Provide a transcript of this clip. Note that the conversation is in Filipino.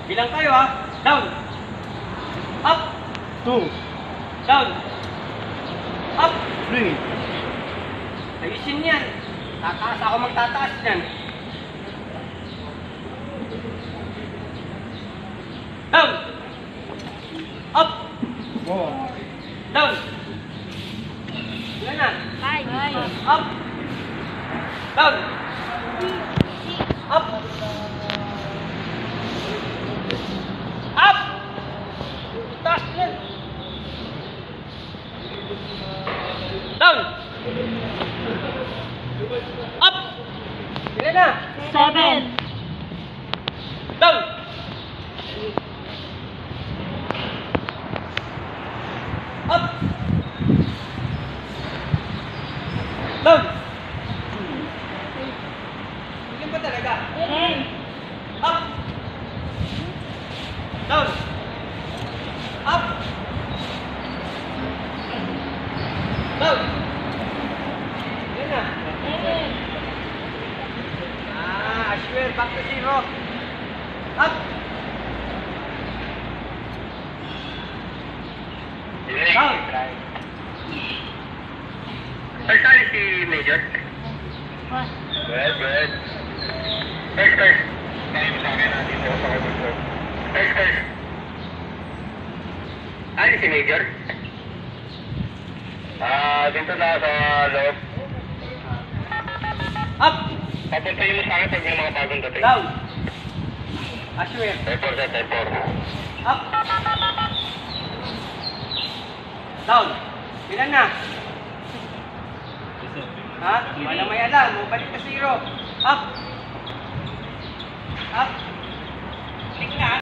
Bilang kayo ha. Down. Up. 2, Down. Up. 3, Ayusin yan. Tataas ako magtataas yan. Down. Up. 4, Down. Ilan na? Up. Down. Up. Up. Taas yan. Down. Up. Ilan na? 7. Down. Up. Down. Ilan ba talaga? 10. Up. Down. Up. Down. Ilan na? 11. I swear, back to zero. Up. Down. Ay, saan si Major? 1. Good. First. Tayo mo sa akin natin ako sa kabulso. First. Ano si Major? Dito na sa loob. Up. Papuntayin mo sa akin pag may mga bagong dating. Down. I swear. Type 4 sa type 4. Up. Down. Ilan na? Ha? Wala may alam. Balik ka zero. Up. Up.